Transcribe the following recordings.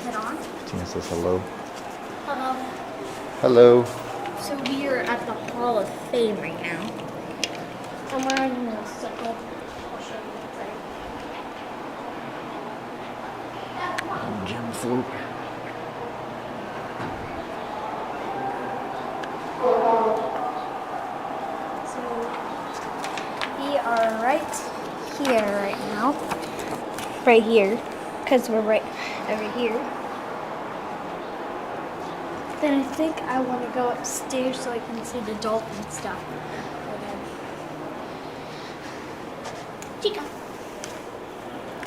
it on. Tina says hello. Hello. Hello. So we are at the Hall of Fame right now. I'm wearing the circle. I'll show you inside. Jim Floop. So we are right here right now. Right here. Because we're right over here. Then I think I want to go upstairs so I can see the dolphin stuff. Chica.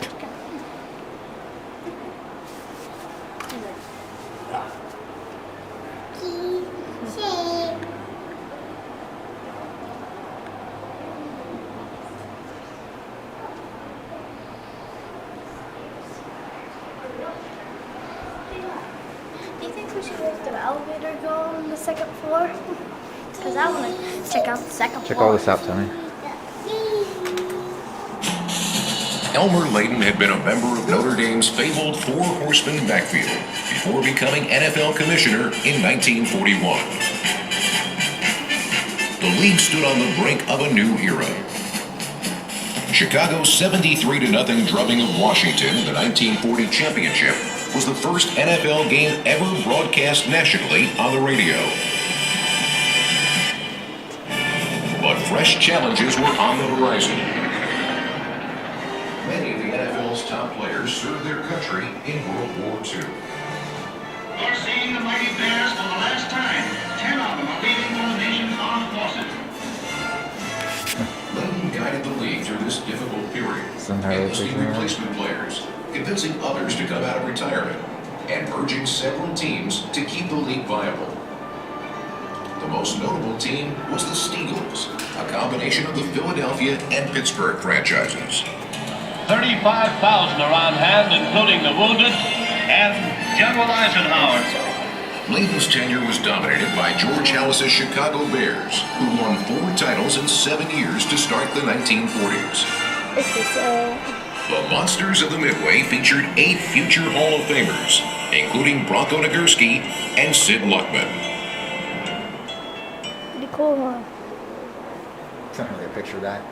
Chica. Do you think we should go to the elevator go on the second floor? Because I want to check out the second floor. Check all this out, Tony. Elmer Layden had been a member of Notre Dame's fabled Four Horsemen backfield before becoming NFL commissioner in 1941. The league stood on the brink of a new era. Chicago's 73-0 drubbing of Washington in the 1940 championship was the first NFL game ever broadcast nationally on the radio. But fresh challenges were on the horizon. Many of the NFL's top players served their country in World War II. They're seeing the mighty Bears for the last time. 10 of them are leaving for the nation's armed forces. Layden guided the league through this difficult period, enlisting replacement players, convincing others to come out of retirement, and merging several teams to keep the league viable. The most notable team was the Steagles, a combination of the Philadelphia and Pittsburgh franchises. 35,000 are on hand, including the wounded and General Eisenhower. Layden's tenure was dominated by George Halas's Chicago Bears, who won 4 titles in 7 years to start the 1940s. The Monsters of the Midway featured 8 future Hall of Famers, including Bronco Nagurski and Sid Luckman. Pretty cool, huh? Sent me a picture of that.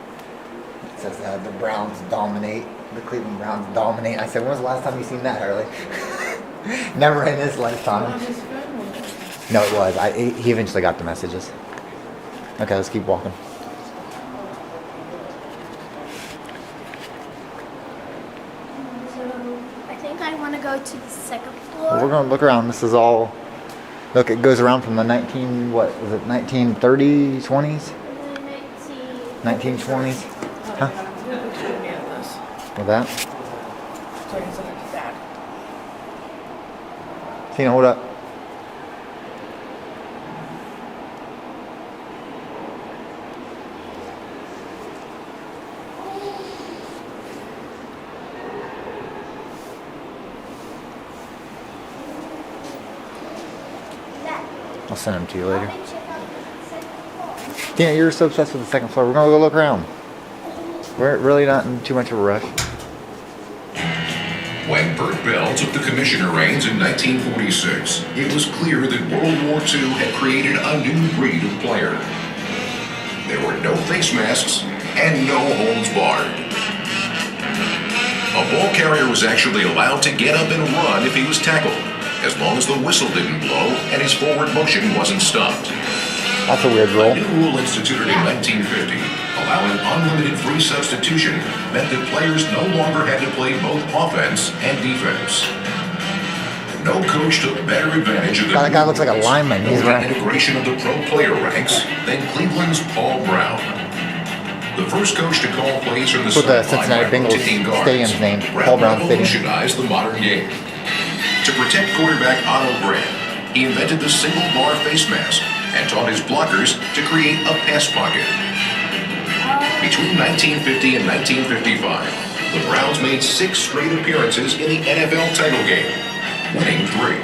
It says the Browns dominate. The Cleveland Browns dominate. I said, when was the last time you seen that, Harley? Never in his lifetime. No, it was. He eventually got the messages. Okay, let's keep walking. So I think I want to go to the second floor. Well, we're going to look around. This is all... Look, it goes around from the 1930s, 20s? 1920s? Huh? With that? Tina, hold up. I'll send them to you later. Tina, you're so obsessed with the second floor. We're going to go look around. We're really not in too much of a rush. When Bert Bell took the commissioner reins in 1946, it was clear that World War II had created a new breed of player. There were no face masks and no holds barred. A ball carrier was actually allowed to get up and run if he was tackled, as long as the whistle didn't blow and his forward motion wasn't stopped. That's a weird rule. A new rule instituted in 1950, allowing unlimited free substitution, meant that players no longer had to play both offense and defense. No coach took better advantage of the That guy looks like a lineman. He's wearing integration of the pro player ranks than Cleveland's Paul Brown. The first coach to call plays from the Put the sideline Cincinnati by Bengals rotating guards, stadium's name, Paul Brown Stadium. revolutionized the modern game. To protect quarterback Otto Grant, he invented the single bar face mask and taught his blockers to create a pass pocket. Between 1950 and 1955, the Browns made 6 straight appearances in the NFL title game, winning 3.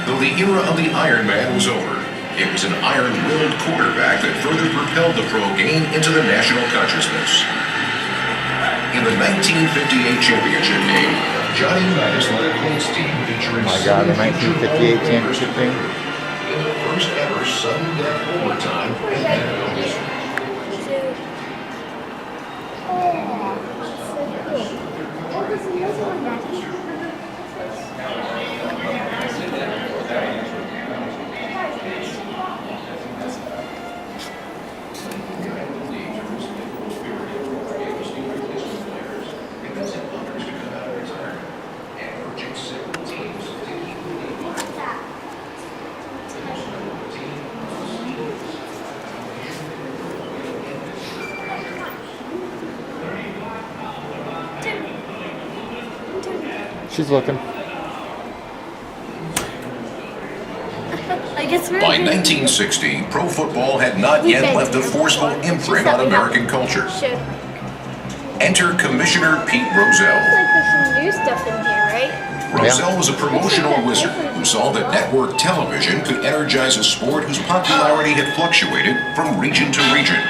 Though the era of the Iron Man was over, it was an iron-willed quarterback that further propelled the pro game into the national consciousness. In the 1958 championship game, Johnny Unitas led a Colts team featuring Oh my God, the 1958 championship championship game. in the first ever sudden death overtime in NFL history. She's looking. I guess we're By gonna- 1960, pro football had not yet left a forceful imprint on American culture. Should. Enter Commissioner Pete Rozelle. Like there's some new stuff in here, right? Rozelle was a promotional wizard who saw that network television could energize a sport whose popularity had fluctuated from region to region.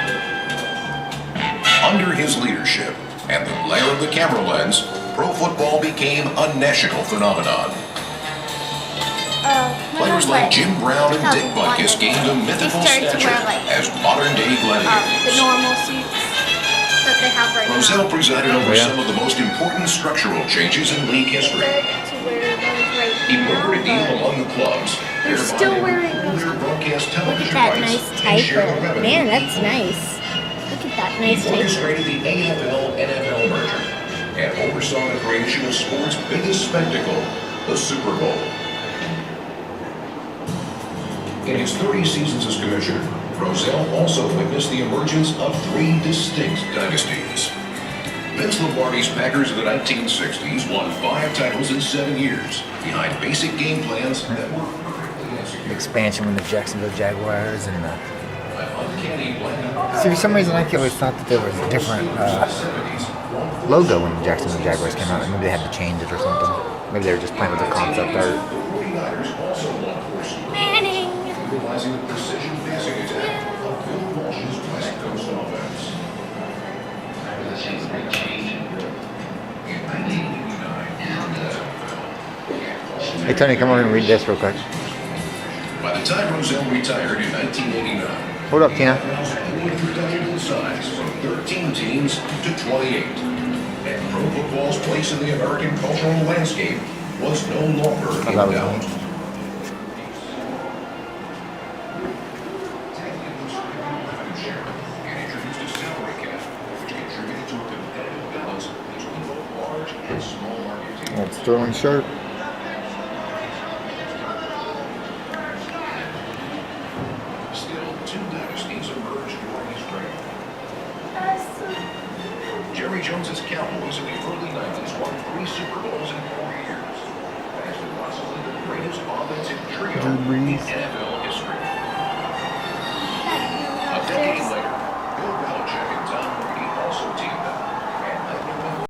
Under his leadership and the glare of the camera lens, pro football became a national phenomenon. Players like Jim Brown and Dick Butkus gained a mythical started to stature wear, like, as modern-day the gladiators. normal suits that they have right Rozelle now. presided over Yeah. some of the most important structural changes in league history. Start to wear those right He now, brokered a deal but among the clubs. they're thereby still they wearing would pool those. their broadcast Look television at that rights nice and share the typo. revenue. Man, that's nice. Look at that nice He typo. orchestrated the AFL-NFL merger and oversaw the creation of sport's biggest spectacle, the Super Bowl. In his 30 seasons as commissioner, Rozelle also witnessed the emergence of three distinct dynasties. Vince Lombardi's Packers of the 1960s won 5 titles in 7 years, behind basic game plans that were perfectly executed. Expansion with the Jacksonville Jaguars and the. An uncanny blend of See, for some reason I always thought that there was a different 70s. logo when the Jacksonville Jaguars came out. Maybe they had to change it or something. Maybe they were just playing with the concept art. The 49ers also won 4 Super Bowls, Manning. utilizing the precision passing attack of Bill Walsh's West Coast offense. In 1989, Hey Tony, come over and read this real quick. by the time Rozelle retired in 1989, Hold up, Tina. would reduction in size from 13 teams to 28. And pro football's place in the American cultural landscape was no longer in that was doubt. And introduced a salary cap, which contributed to a competitive balance between both large and small market teams. Old Sterling shirt. Still, 2 dynasties emerged during his reign. Jerry Jones's Cowboys in the early